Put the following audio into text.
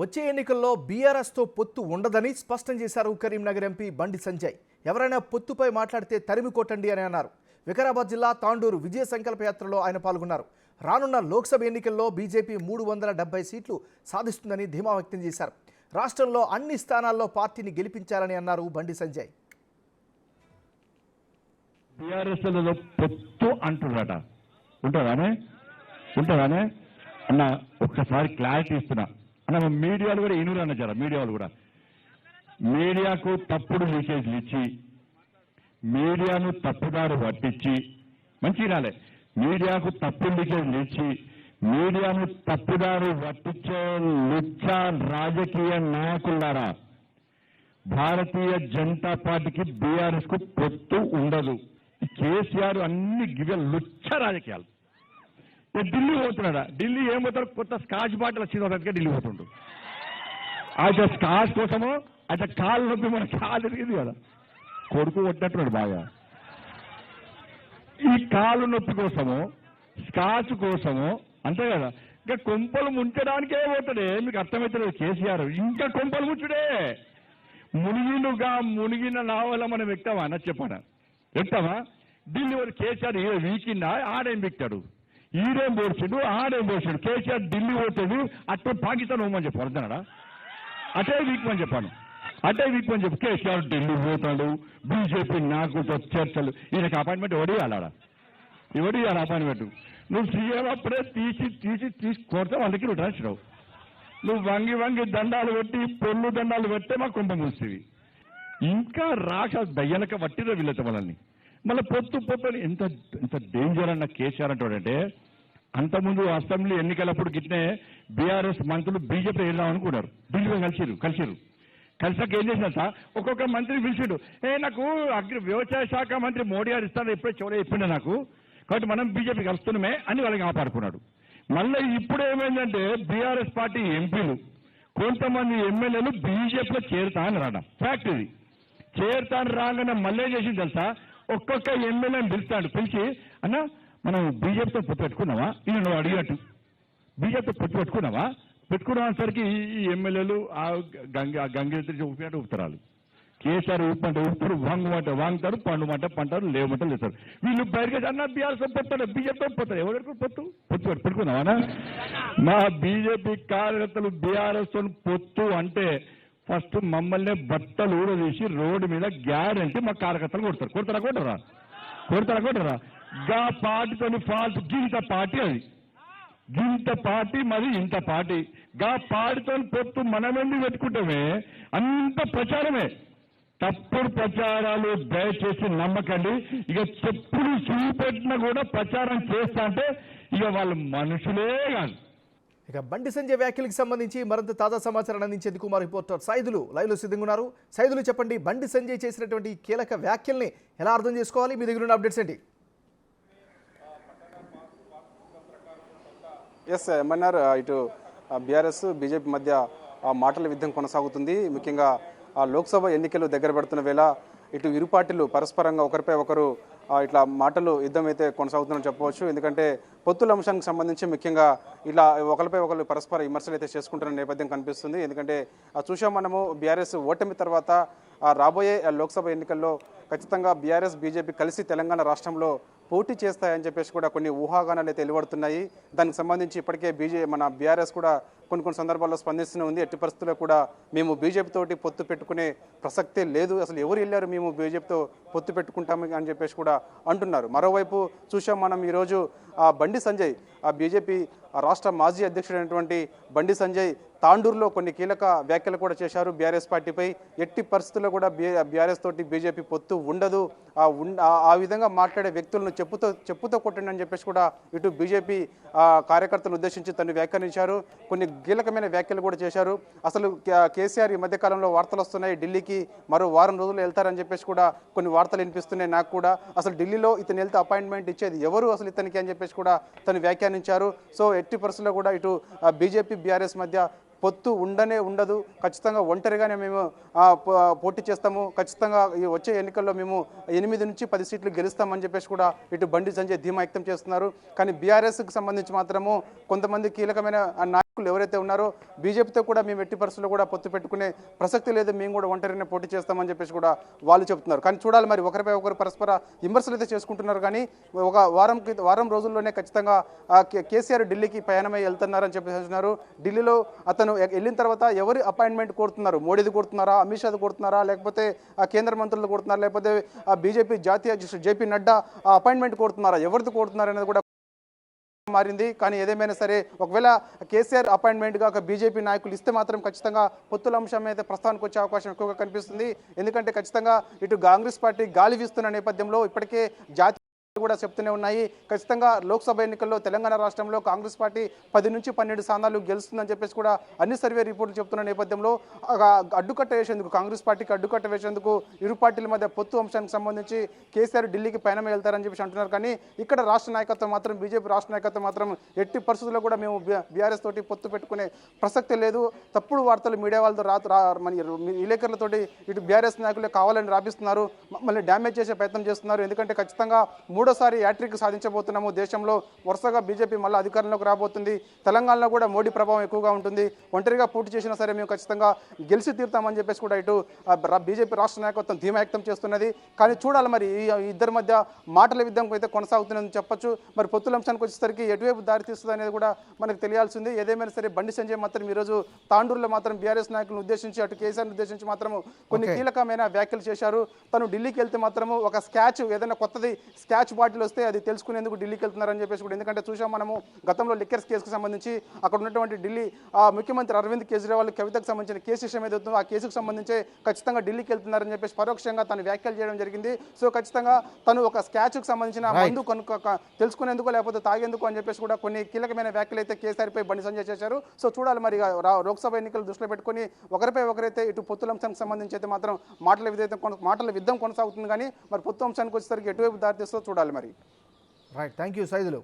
వచ్చే ఎన్నికల్లో బీఆర్ఎస్తో పొత్తు ఉండదని స్పష్టం చేశారు కరీంనగర్ ఎంపీ బండి సంజయ్. ఎవరైనా పొత్తుపై మాట్లాడితే తరిమి కొట్టండి అని అన్నారు. వికారాబాద్ జిల్లా తాండూరు విజయ సంకల్ప యాత్రలో ఆయన పాల్గొన్నారు. రానున్న లోక్సభ ఎన్నికల్లో బీజేపీ 370 సీట్లు సాధిస్తుందని ధీమా వ్యక్తం చేశారు. రాష్ట్రంలో అన్ని స్థానాల్లో పార్టీని గెలిపించాలని అన్నారు బండి సంజయ్. బీఆర్ఎస్లో పొత్తు అంటున్నారట, ఉంటుందానే అన్న ఒక్కసారి క్లారిటీ ఇస్తున్నా అన్న. మీడియాలు కూడా ఇనురు అన్న జర మీడియాలు కూడా మీడియాకు తప్పుడు మెసేజ్లు ఇచ్చి మీడియాను తప్పుదారు పట్టించి మంచి రాలే మీడియాకు తప్పుడు మెసేజ్లు ఇచ్చి మీడియాను తప్పుదారు పట్టించే లుచ్చ రాజకీయ నాయకులారా, భారతీయ జనతా పార్టీకి బీఆర్ఎస్ కు పొత్తు ఉండదు. కేసీఆర్ అన్ని లుచ్చ రాజకీయాలు. ఢిల్లీ పోతున్నాడా? ఢిల్లీ ఏం పోతారు? కొత్త స్కాచ్ బాటిల్ వచ్చింది, ఢిల్లీ పోతుండు. అయితే స్కాచ్ కోసమో అయితే కాలు నొప్పి మన కాలు తిరిగింది కదా, కొడుకు కొట్టినట్టున్నాడు బాగా. ఈ కాలు నొప్పి కోసమో స్కాచ్ కోసమో అంతే కదా, ఇంకా కొంపలు ముంచడానికే పోతాడే. మీకు అర్థమవుతుంది కేసీఆర్ ఇంకా కొంపలు ముంచుడే. మునిగిన నావల మనం ఎక్కుతామా అన్న చెప్పానా? ఎక్కుతామా? ఢిల్లీ వాడు కేసీఆర్ వీకిందా? ఆడేం బిక్తాడు, ఈడేం పోర్చాడు, ఆడేం పోర్చాడు. కేసీఆర్ ఢిల్లీ పోతాడు, అట్లా పాకిస్తాన్ పోమని చెప్పు అర్థనాడా? అటే వీక్మని చెప్పాను, అటే వీక్మని చెప్పు. కేసీఆర్ ఢిల్లీ పోతాడు, బీజేపీ నాకు చర్చలు. ఈయనకి అపాయింట్మెంట్ ఎవడు ఇవ్వాలా? అపాయింట్మెంట్ నువ్వు సీఎం అప్పుడే తీసి కొడితే వాళ్ళకి నువ్వు రాసిరావు. నువ్వు వంగి దండాలు పెట్టి పొల్లు దండాలు పెట్టే మా కుంభ మూసేవి. ఇంకా రాక దయ్యనక పట్టిరా వీళ్ళతో మనల్ని. మళ్ళీ పొత్తు అని ఎంత డేంజర్ అన్న కేసీఆర్ అంటాడంటే, అంతకుముందు అసెంబ్లీ ఎన్నికలప్పుడు గిట్నే బీఆర్ఎస్ మంత్రులు బీజేపీ వెళ్దాం అనుకున్నారు. ఢిల్లీ కలిసిరు. కలిసాక ఏం చేసినా సార్ ఒక్కొక్క మంత్రి పిలిచిండు. నాకు వ్యవసాయ శాఖ మంత్రి మోడీ గారు ఇస్తాను ఎప్పుడే చెప్పిండే నాకు, కాబట్టి మనం బీజేపీ కలుస్తున్నామే అని వాళ్ళకి ఆపాడుకున్నాడు. మళ్ళీ ఇప్పుడు ఏమైందంటే బీఆర్ఎస్ పార్టీ ఎంపీలు కొంతమంది ఎమ్మెల్యేలు బీజేపీలో చేరుతా అని రావడం ఫ్యాక్ట్. ఇది చేరుతాను రాగానే మళ్ళీ చేసింది తెలుసా, ఒక్కొక్క ఎమ్మెల్యేని పిలిచి అన్న మనం బీజేపీతో పొత్తు పెట్టుకున్నావా? ఈయన నువ్వు అడిగినట్టు బీజేపీతో పొత్తు పెట్టుకున్నసరికి ఈ ఎమ్మెల్యేలు ఆ గంగెత్తి ఊపినట్టు ఊపుతారు. కేసీఆర్ ఊపంటే ఊపుతారు, వాంగుతారు, పంటారు, లేవమంటే లేస్తారు. వీళ్ళు బయటకు అన్న బీఆర్ఎస్తో పొత్తాడు, బీజేపీతో పొత్తాడు. ఎవరికి పొత్తు పెట్టుకున్నావా? మా బీజేపీ కార్యకర్తలు బీఆర్ఎస్ తో పొత్తు అంటే ఫస్ట్ మమ్మల్ని బట్టలు ఊడదీసి రోడ్డు మీద గ్యారంటీ మా కార్యకర్తలు కొడతారా? గా పార్టీతో ఫాల్ట్ గింత పార్టీ, అది గింత పార్టీ, మరి ఇంత పార్టీ. గా పార్టీతో పొత్తు మనమెంది పెట్టుకుంటామే, అంత ప్రచారమే. తప్పుడు ప్రచారాలు దయచేసి నమ్మకండి. ఇక చెప్పులు చూపెట్టినా కూడా ప్రచారం చేస్తా అంటే ఇక వాళ్ళు మనుషులే కాదు. ఇక బండి సంజయ్ వ్యాఖ్యలకు సంబంధించి మరింత తాజా సమాచారం అందించేందుకు మా రిపోర్టర్ సైదులు లైవ్లో సిద్ధంగా ఉన్నారు. సైదులు చెప్పండి, బండి సంజయ్ చేసినటువంటి కీలక వ్యాఖ్యల్ని ఎలా అర్థం చేసుకోవాలి? మీ దగ్గర ఉన్న అప్డేట్స్ ఏంటి? ఎంఎన్ఆర్ ఇటు బీఆర్ఎస్ బీజేపీ మధ్య మాటల యుద్ధం కొనసాగుతుంది. ముఖ్యంగా లోక్సభ ఎన్నికలు దగ్గర పడుతున్న వేళ ఇటు ఇరు పార్టీలు పరస్పరంగా ఒకరిపై ఒకరు ఇట్లా మాటలు యుద్ధం అయితే కొనసాగుతుందని చెప్పవచ్చు. ఎందుకంటే పొత్తుల అంశానికి సంబంధించి ముఖ్యంగా ఇలా ఒకరిపై ఒకరు పరస్పర విమర్శలు అయితే చేసుకుంటున్న నేపథ్యం కనిపిస్తుంది. ఎందుకంటే చూసాం మనము బీఆర్ఎస్ ఓటమి తర్వాత రాబోయే లోక్సభ ఎన్నికల్లో ఖచ్చితంగా బీఆర్ఎస్ బీజేపీ కలిసి తెలంగాణ రాష్ట్రంలో పోటీ చేస్తాయని చెప్పేసి కూడా కొన్ని ఊహాగానాలు అయితే వెలువడుతున్నాయి. దానికి సంబంధించి ఇప్పటికే మన బీఆర్ఎస్ కూడా కొన్ని సందర్భాల్లో స్పందిస్తూనే ఉంది. ఎట్టి పరిస్థితుల్లో కూడా మేము బీజేపీతోటి పొత్తు పెట్టుకునే ప్రసక్తే లేదు, అసలు ఎవరు వెళ్ళారు మేము బీజేపీతో పొత్తు పెట్టుకుంటాము అని చెప్పేసి కూడా అంటున్నారు. మరోవైపు చూసాం మనం ఈరోజు బండి సంజయ్ బీజేపీ రాష్ట్ర మాజీ అధ్యక్షుడైనటువంటి బండి సంజయ్ తాండూరులో కొన్ని కీలక వ్యాఖ్యలు కూడా చేశారు బీఆర్ఎస్ పార్టీపై. ఎట్టి పరిస్థితుల్లో కూడా బీఆర్ఎస్ తోటి బీజేపీ పొత్తు ఉండదు, ఆ విధంగా మాట్లాడే వ్యక్తులను చెప్పుతో కొట్టండి అని చెప్పేసి కూడా ఇటు బీజేపీ కార్యకర్తలను ఉద్దేశించి తను వ్యాఖ్యానించారు. కొన్ని కీలకమైన వ్యాఖ్యలు కూడా చేశారు. అసలు కేసీఆర్ ఈ మధ్యకాలంలో వార్తలు వస్తున్నాయి, ఢిల్లీకి మరో వారం రోజులు వెళ్తారని చెప్పేసి కూడా కొన్ని వార్తలు వినిపిస్తున్నాయి నాకు కూడా. అసలు ఢిల్లీలో ఇతను వెళ్తే అపాయింట్మెంట్ ఇచ్చేది ఎవరు అసలు ఇతనికి అని చెప్పేసి కూడా తను వ్యాఖ్యానించారు. సో ఎట్టి పరిస్థితుల్లో కూడా ఇటు బీజేపీ బీఆర్ఎస్ మధ్య పొత్తు ఉండదు, ఖచ్చితంగా ఒంటరిగానే మేము పోటీ చేస్తాము, ఖచ్చితంగా ఈ వచ్చే ఎన్నికల్లో మేము 8 నుంచి 10 సీట్లు గెలుస్తామని చెప్పేసి కూడా ఇటు బండి సంజయ్ ధీమా వ్యక్తం చేస్తున్నారు. కానీ బీఆర్ఎస్కి సంబంధించి మాత్రము కొంతమంది కీలకమైన ఎవరైతే ఉన్నారో బీజేపీతో కూడా మేము ఎట్టి పరిస్థితుల్లో కూడా పొత్తు పెట్టుకునే ప్రసక్తి లేదు, మేము కూడా ఒంటరినే పోటీ చేస్తామని చెప్పేసి కూడా వాళ్ళు చెప్తున్నారు. కానీ చూడాలి మరి ఒకరిపై ఒకరు పరస్పర విమర్శలు అయితే చేసుకుంటున్నారు. కానీ ఒక వారం రోజుల్లోనే ఖచ్చితంగా కేసీఆర్ ఢిల్లీకి ప్రయాణమై వెళ్తున్నారని చెప్పేసి అంటున్నారు. ఢిల్లీలో అతను వెళ్ళిన తర్వాత ఎవరి అపాయింట్మెంట్ కోరుతున్నారు? మోడీది కోరుతున్నారా, అమిత్ షాది కోరుతున్నారా, లేకపోతే కేంద్ర మంత్రులు కోరుతున్నారా, లేకపోతే బీజేపీ జాతీయ అధ్యక్షుడు జేపీ నడ్డా అపాయింట్మెంట్ కోరుతున్నారా, ఎవరిది కోరుతున్నారు అనేది కూడా మారింది. కానీ ఏదేమైనా సరే ఒకవేళ కేసీఆర్ అపాయింట్మెంట్గా ఒక బీజేపీ నాయకులు ఇస్తే మాత్రం ఖచ్చితంగా పొత్తుల అంశం అయితే ప్రస్తావనకు వచ్చే అవకాశం ఎక్కువగా కనిపిస్తుంది. ఎందుకంటే ఖచ్చితంగా ఇటు కాంగ్రెస్ పార్టీ గాలి వీస్తున్న నేపథ్యంలో ఇప్పటికే జాతీయ కూడా చెప్తూనే ఉన్నాయి. ఖచ్చితంగా లోక్సభ ఎన్నికల్లో తెలంగాణ రాష్ట్రంలో కాంగ్రెస్ పార్టీ 10 నుంచి 12 స్థానాలు గెలుస్తుందని చెప్పేసి కూడా అన్ని సర్వే రిపోర్టులు చెప్తున్న నేపథ్యంలో అడ్డుకట్ట వేసేందుకు, కాంగ్రెస్ పార్టీకి అడ్డుకట్ట వేసేందుకు ఇరు పార్టీల మధ్య పొత్తు అంశానికి సంబంధించి కేసీఆర్ ఢిల్లీకి పయనం వెళ్తారని చెప్పేసి అంటున్నారు. కానీ ఇక్కడ రాష్ట్ర నాయకత్వం మాత్రం, బీజేపీ రాష్ట్ర నాయకత్వం మాత్రం ఎట్టి పరిస్థితుల్లో కూడా మేము బీఆర్ఎస్ తోటి పొత్తు పెట్టుకునే ప్రసక్తి లేదు, తప్పుడు వార్తలు మీడియా వాళ్ళతో మన విలేకరులతోటి ఇటు బీఆర్ఎస్ నాయకులే కావాలని రాపిస్తున్నారు, మళ్ళీ డ్యామేజ్ చేసే ప్రయత్నం చేస్తున్నారు. ఎందుకంటే ఖచ్చితంగా మూడోసారి యాట్రిక్ సాధించబోతున్నాము, దేశంలో వరుసగా బీజేపీ మళ్ళీ అధికారంలోకి రాబోతుంది, తెలంగాణలో కూడా మోడీ ప్రభావం ఎక్కువగా ఉంటుంది, ఒంటరిగా పోటీ చేసినా సరే మేము ఖచ్చితంగా గెలిచి తీరుతామని చెప్పేసి కూడా ఇటు బీజేపీ రాష్ట్ర నాయకత్వం ధీమా వ్యక్తం చేస్తున్నది. కానీ చూడాలి మరి ఈ ఇద్దరి మధ్య మాటల యుద్ధం అయితే కొనసాగుతుందని చెప్పొచ్చు. మరి పొత్తుల అంశానికి వచ్చేసరికి ఎటువైపు దారి తీస్తుంది అనేది కూడా మనకు తెలియాల్సింది. ఏదేమైనా సరే బండి సంజయ్ మాత్రం ఈరోజు తాండూరులో మాత్రం బీఆర్ఎస్ నాయకులను ఉద్దేశించి, అటు కేసీఆర్ని ఉద్దేశించి మాత్రం కొన్ని కీలకమైన వ్యాఖ్యలు చేశారు. తను ఢిల్లీకి వెళ్తే మాత్రము ఒక స్కాచ్, ఏదైనా కొత్తది స్కాచ్ బాటిల్ వస్తే అది తెలుసుకునేందుకు ఢిల్లీకి వెళ్తున్నారని చెప్పేసి కూడా, ఎందుకంటే చూసాం మనము గతంలో లిక్కర్స్ కేసుకు సంబంధించి అక్కడ ఉన్నటువంటి ఢిల్లీ ముఖ్యమంత్రి అరవింద్ కేజ్రీవాల్ కవితకు సంబంధించిన కేసు విషయం ఏదవుతుందో ఆ కేసుకు సంబంధించి ఖచ్చితంగా ఢిల్లీకి వెళ్తున్నారని చెప్పేసి పరోక్షంగా తను వ్యాఖ్యలు చేయడం జరిగింది. సో ఖచ్చితంగా తను ఒక స్కాచ్కు సంబంధించిన మందు తెలుసుకునేందుకు లేకపోతే తాగేందుకు అని చెప్పేసి కూడా కొన్ని కీలకమైన వ్యాఖ్యలు అయితే కేసీఆర్పై బండి సంజయ్ చేశారు. సో చూడాలి మరి లోక్సభ ఎన్నికలు దృష్టిలో పెట్టుకుని ఒకరిపై ఒకరైతే ఇటు పొత్తుల అంశానికి సంబంధించి అయితే మాత్రం మాటల యుద్ధం కొనసాగుతుంది. కానీ మరి పొత్తు అంశానికి వచ్చేసరికి ఎటువైపు దారితీస్తుందో చూడాలి మరి. Right, thank you Saidulu.